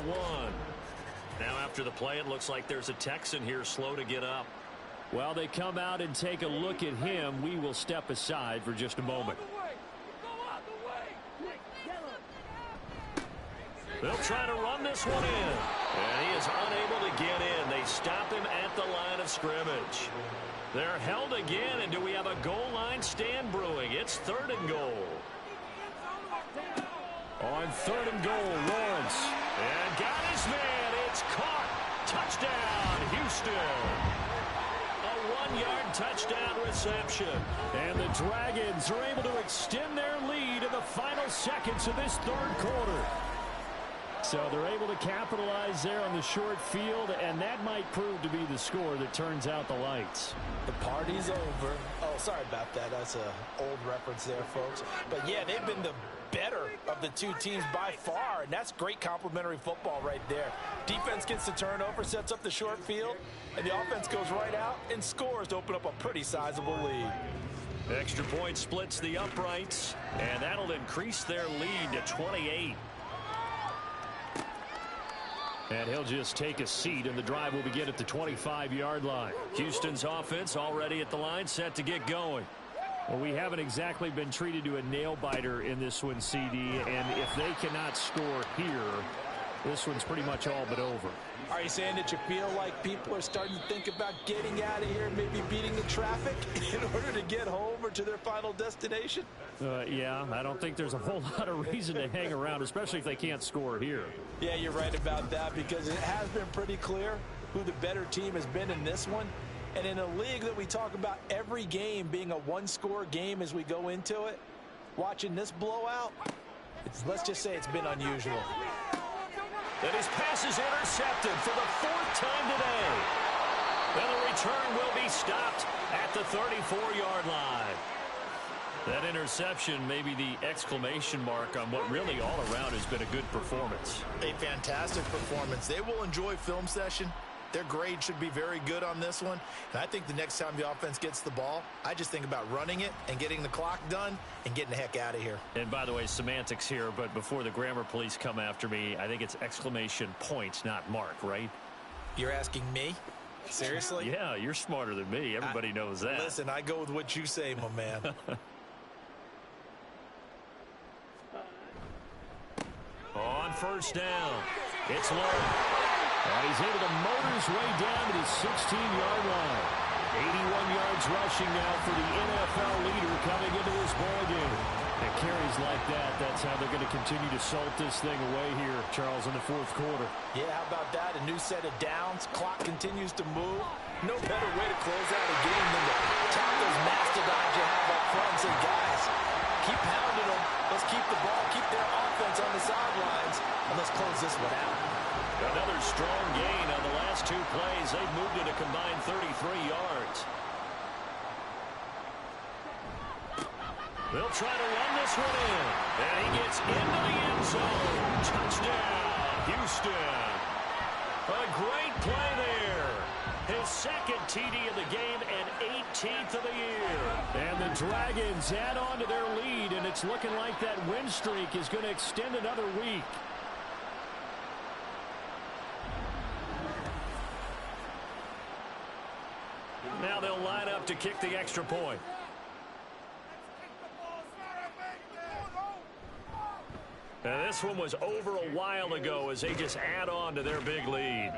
1. Now after the play, it looks like there's a Texan here slow to get up. Well, they come out and take a look at him. We will step aside for just a moment. They'll try to run this one in. And he is unable to get in. They stop him at the line of scrimmage. They're held again, and do we have a goal line stand brewing? It's 3rd and goal. On 3rd and goal, Lawrence. And got his man. It's caught. Touchdown, Houston. A 1-yard touchdown reception. And the Dragons are able to extend their lead in the final seconds of this 3rd quarter. So they're able to capitalize there on the short field, and that might prove to be the score that turns out the lights. The party's over. Oh, sorry about that. That's an old reference there, folks. But, yeah, they've been the better of the two teams by far, and that's great complimentary football right there. Defense gets the turnover, sets up the short field, and the offense goes right out and scores to open up a pretty sizable lead. Extra point splits the uprights, and that'll increase their lead to 28. And he'll just take a seat, and the drive will begin at the 25-yard line. Houston's offense already at the line, set to get going. Well, we haven't exactly been treated to a nail-biter in this one, CD, and if they cannot score here, this one's pretty much all but over. Are you saying that you feel like people are starting to think about getting out of here, maybe beating the traffic in order to get home or to their final destination? Yeah, I don't think there's a whole lot of reason to hang around, especially if they can't score here. Yeah, you're right about that, because it has been pretty clear who the better team has been in this one. And in a league that we talk about every game being a one-score game as we go into it, watching this blowout, let's just say it's been unusual. And his pass is intercepted for the 4th time today. And the return will be stopped at the 34-yard line. That interception may be the exclamation mark on what really all around has been a good performance. A fantastic performance. They will enjoy film session. Their grade should be very good on this one. And I think the next time the offense gets the ball, I just think about running it and getting the clock done and getting the heck out of here. And by the way, semantics here, but before the grammar police come after me, I think it's exclamation point, not mark, right? You're asking me? Seriously? Yeah, you're smarter than me. Everybody knows that. Listen, I go with what you say, my man. On 1st down, it's low. And he's able to motor his way down to the 16-yard line. 81 yards rushing now for the NFL leader coming into this ballgame. And carries like that, that's how they're going to continue to salt this thing away here, Charles, in the 4th quarter. Yeah, how about that? A new set of downs. Clock continues to move. No better way to close out a game than to tap those mastodons you have up front and say, guys, keep pounding them. Let's keep the ball, keep their offense on the sidelines, and let's close this one out. Another strong gain on the last 2 plays. They've moved it a combined 33 yards. They'll try to run this one in. And he gets into the end zone. Touchdown, Houston. A great play there. His 2nd TD of the game and 18th of the year. And the Dragons add on to their lead, and it's looking like that win streak is going to extend another week. Now they'll line up to kick the extra point. And this one was over a while ago as they just add on to their big lead.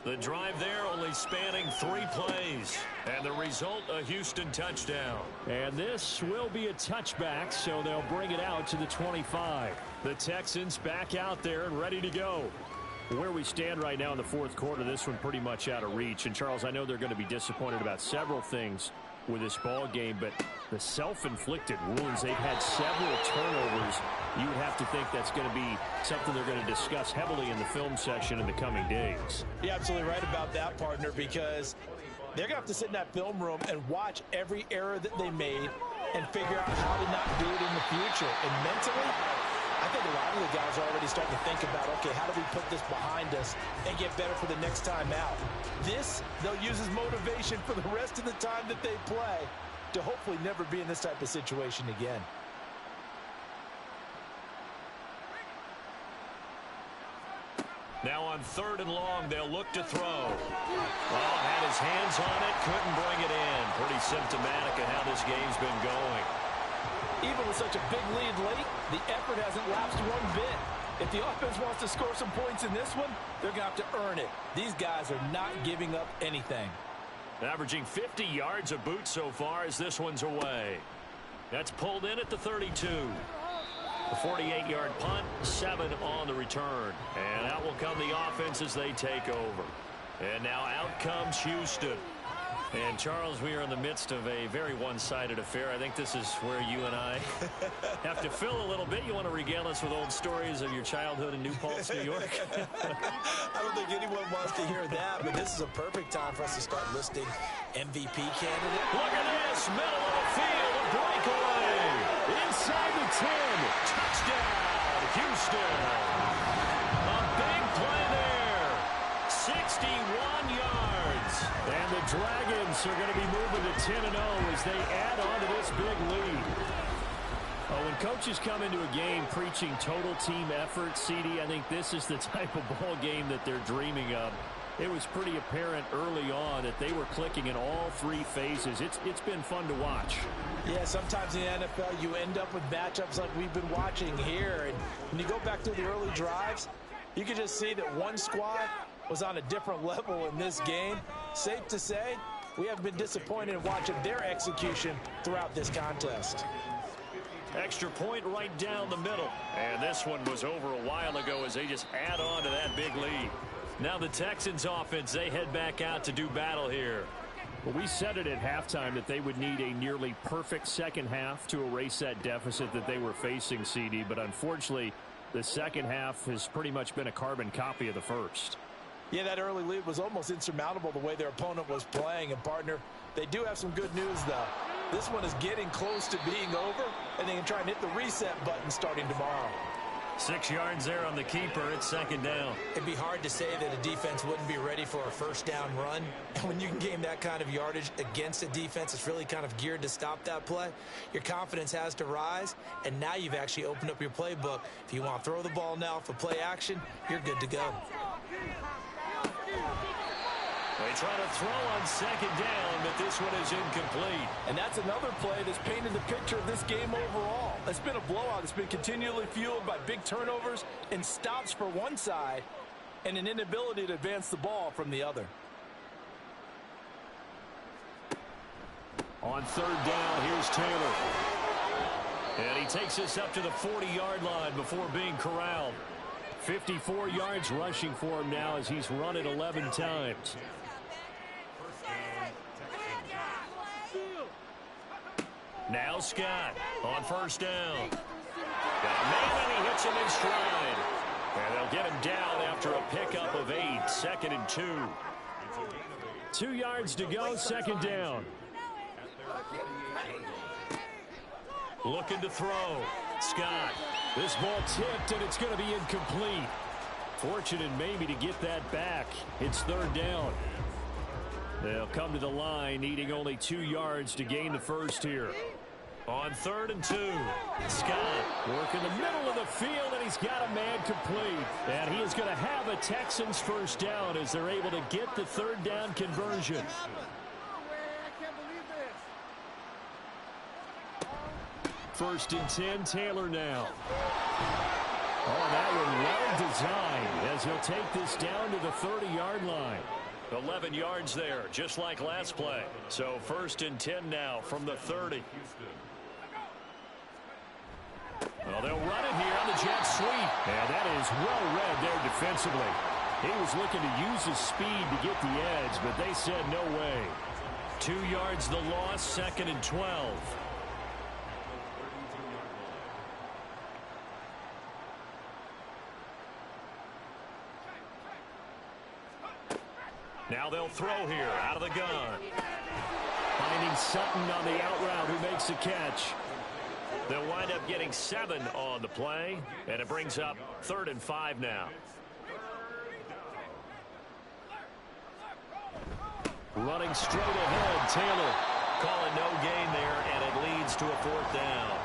The drive there only spanning 3 plays. And the result, a Houston touchdown. And this will be a touchback, so they'll bring it out to the 25. The Texans back out there and ready to go. Where we stand right now in the 4th quarter, this one pretty much out of reach. And, Charles, I know they're going to be disappointed about several things with this ball game, but the self-inflicted wounds, they've had several turnovers. You would have to think that's going to be something they're going to discuss heavily in the film session in the coming days. You're absolutely right about that, partner, because they're going to have to sit in that film room and watch every error that they made and figure out how to not do it in the future. And mentally, I think a lot of the guys are already starting to think about, okay, how do we put this behind us and get better for the next time out? This, they'll use as motivation for the rest of the time that they play to hopefully never be in this type of situation again. Now on 3rd and long, they'll look to throw. Well, had his hands on it, couldn't bring it in. Pretty symptomatic of how this game's been going. Even with such a big lead late, the effort hasn't lapsed one bit. If the offense wants to score some points in this one, they're going to have to earn it. These guys are not giving up anything. Averaging 50 yards a boot so far as this one's away. That's pulled in at the 32. A 48-yard punt, 7 on the return. And out will come the offense as they take over. And now out comes Houston. And, Charles, we are in the midst of a very one-sided affair. I think this is where you and I have to fill a little bit. You want to regale us with old stories of your childhood in New Paltz, New York? I don't think anyone wants to hear that, but this is a perfect time for us to start listing MVP candidate. Look at this, middle of the field, a breakaway. Inside the 10, touchdown, Houston. A big play there, 61 yards. And the Dragons are going to be moving to 10-0 as they add on to this big lead. Oh, when coaches come into a game preaching total team effort, CD, I think this is the type of ball game that they're dreaming of. It was pretty apparent early on that they were clicking in all 3 phases. It's been fun to watch. Yeah, sometimes in the NFL you end up with matchups like we've been watching here. And when you go back to the early drives, you can just see that one squad was on a different level in this game. Safe to say, we haven't been disappointed in watching their execution throughout this contest. Extra point right down the middle. And this one was over a while ago as they just add on to that big lead. Now the Texans offense, they head back out to do battle here. Well, we said it at halftime that they would need a nearly perfect second half to erase that deficit that they were facing, CD. But unfortunately, the second half has pretty much been a carbon copy of the first. Yeah, that early lead was almost insurmountable the way their opponent was playing. And, partner, they do have some good news, though. This one is getting close to being over, and they can try and hit the reset button starting tomorrow. 6 yards there on the keeper. It's 2nd down. It'd be hard to say that a defense wouldn't be ready for a first down run. And when you can gain that kind of yardage against a defense that's really kind of geared to stop that play, your confidence has to rise, and now you've actually opened up your playbook. If you want to throw the ball now for play action, you're good to go. They try to throw on 2nd down, but this one is incomplete. And that's another play that's painted the picture of this game overall. It's been a blowout. It's been continually fueled by big turnovers and stops for one side and an inability to advance the ball from the other. On 3rd down, here's Taylor. And he takes us up to the 40-yard line before being corralled. 54 yards rushing for him now as he's run it 11 times. Now Scott on 1st down. Got a man and he hits him in stride. And they'll get him down after a pickup of 8. 2nd and 2. 2 yards to go, 2nd down. Looking to throw. Scott. This ball tipped, and it's going to be incomplete. Fortunate maybe to get that back. It's 3rd down. They'll come to the line, needing only 2 yards to gain the first here. On 3rd and 2, Scott working the middle of the field, and he's got a man complete. And he is going to have a Texans first down as they're able to get the 3rd down conversion. First and 10, Taylor now. Oh, that one well designed as he'll take this down to the 30-yard line. 11 yards there, just like last play. So 1st and 10 now from the 30. Well, they'll run it here on the jet sweep. And that is well read there defensively. He was looking to use his speed to get the edge, but they said no way. 2 yards the loss, 2nd and 12. Now they'll throw here out of the gun. Finding Sutton on the out route who makes the catch. They'll wind up getting 7 on the play, and it brings up 3rd and 5 now. Running straight ahead, Taylor. Calling no gain there, and it leads to a 4th down.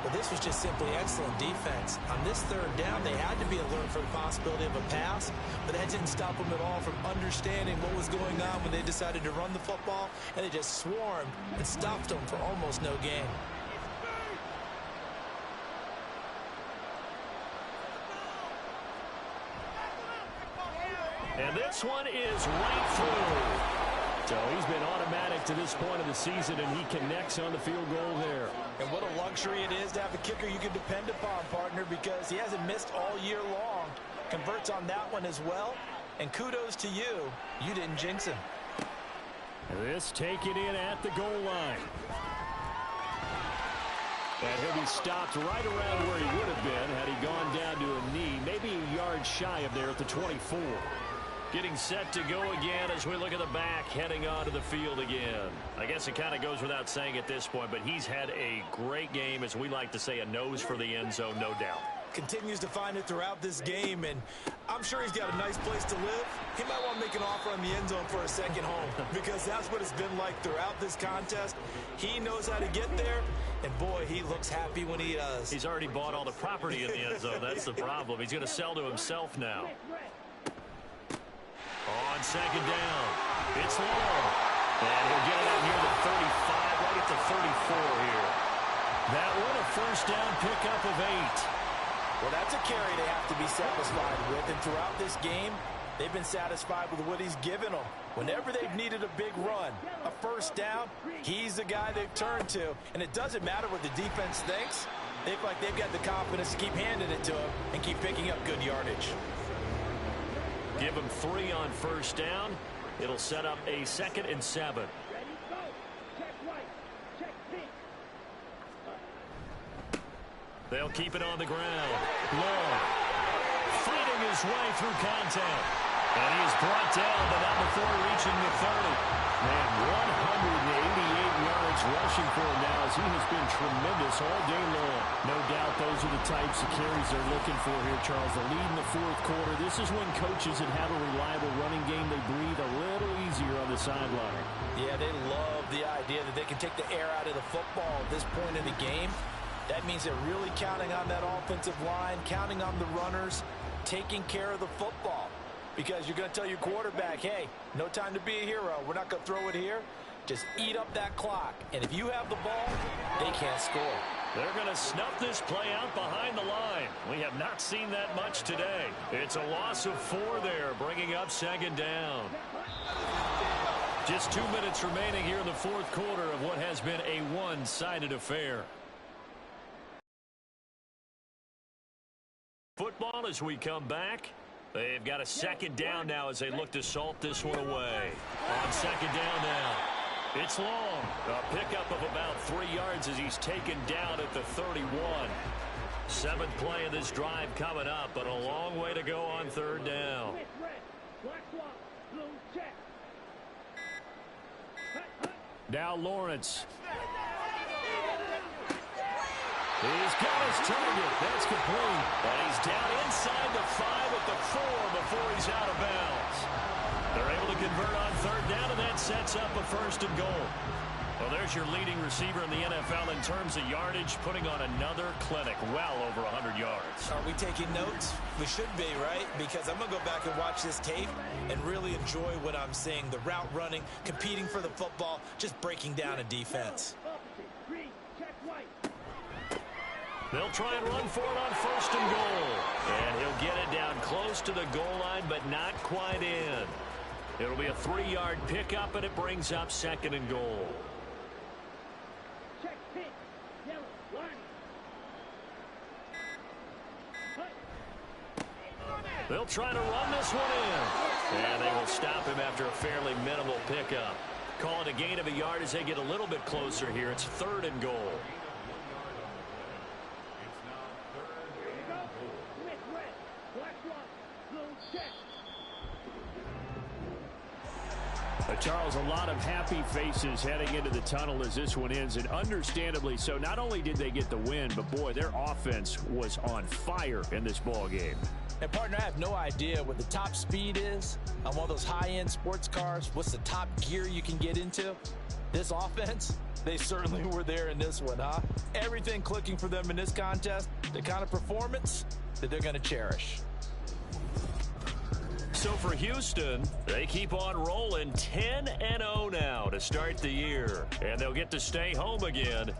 But this was just simply excellent defense. On this third down, they had to be alert for the possibility of a pass, but that didn't stop them at all from understanding what was going on when they decided to run the football, and they just swarmed and stopped them for almost no gain. And this one is right through. So he's been automatic to this point of the season, and he connects on the field goal there. And what a luxury it is to have a kicker you can depend upon, partner, because he hasn't missed all year long. Converts on that one as well. And kudos to you. You didn't jinx him. This taken in at the goal line. And he'll be stopped right around where he would have been had he gone down to a knee, maybe a yard shy of there at the 24. Getting set to go again as we look at the back, heading onto the field again. I guess it kind of goes without saying at this point, but he's had a great game, as we like to say, a nose for the end zone, no doubt. Continues to find it throughout this game, and I'm sure he's got a nice place to live. He might want to make an offer on the end zone for a second home, because that's what it's been like throughout this contest. He knows how to get there, and boy, he looks happy when he does. He's already bought all the property in the end zone. That's the problem. He's going to sell to himself now. On second down, it's long. And he'll get it out near the 35, right at the 34 here. That one a first down pickup of 8. Well, that's a carry they have to be satisfied with, and throughout this game, they've been satisfied with what he's given them. Whenever they've needed a big run, a first down, he's the guy they've turned to. And it doesn't matter what the defense thinks. They feel like they've got the confidence to keep handing it to him and keep picking up good yardage. Give him 3 on first down. It'll set up a 2nd and 7. They'll keep it on the ground. Long. Fighting his way through contact. And he is brought down, but not before reaching the 30. Man, 188 yards rushing for him now, as he has been tremendous all day long. No doubt those are the types of carries they're looking for here, Charles. The lead in the fourth quarter. This is when coaches that have a reliable running game, they breathe a little easier on the sideline. Yeah, they love the idea that they can take the air out of the football at this point in the game. That means they're really counting on that offensive line, counting on the runners, taking care of the football. Because you're going to tell your quarterback, hey, no time to be a hero. We're not going to throw it here. Just eat up that clock. And if you have the ball, they can't score. They're going to snuff this play out behind the line. We have not seen that much today. It's a loss of 4 there, bringing up 2nd down. Just 2 minutes remaining here in the fourth quarter of what has been a one-sided affair. Football as we come back. They've got a 2nd down now as they look to salt this one away. On 2nd down now. It's long. A pickup of about 3 yards as he's taken down at the 31. 7th play of this drive coming up, but a long way to go on 3rd down. Now Lawrence. He's got his target. That's complete. And he's down inside the 5 at the 4 before he's out of bounds. They're able to convert on 3rd down, and that sets up a 1st and goal. Well, there's your leading receiver in the NFL in terms of yardage, putting on another clinic, well over 100 yards. Are we taking notes? We should be, right? Because I'm going to go back and watch this tape and really enjoy what I'm seeing. The route running, competing for the football, just breaking down a defense. They'll try and run for it on 1st and goal. And he'll get it down close to the goal line, but not quite in. It'll be a 3-yard pickup, and it brings up 2nd and goal. They'll try to run this one in. And they will stop him after a fairly minimal pickup. Call it a gain of a yard as they get a little bit closer here. It's 3rd and goal. Charles, a lot of happy faces heading into the tunnel as this one ends, and understandably so. Not only did they get the win, but boy, their offense was on fire in this ball game. And partner, I have no idea what the top speed is on one of those high-end sports cars. What's the top gear you can get into? This offense, they certainly were there in this one, huh? Everything clicking for them in this contest, the kind of performance that they're going to cherish. So for Houston, they keep on rolling 10-0 now to start the year. And they'll get to stay home again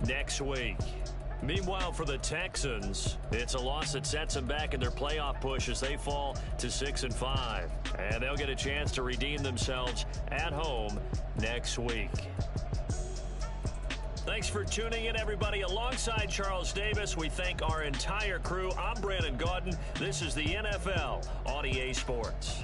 next week. Meanwhile, for the Texans, it's a loss that sets them back in their playoff push as they fall to 6-5. And they'll get a chance to redeem themselves at home next week. Thanks for tuning in, everybody. Alongside Charles Davis, we thank our entire crew. I'm Brandon Gaudin. This is the NFL on EA Sports.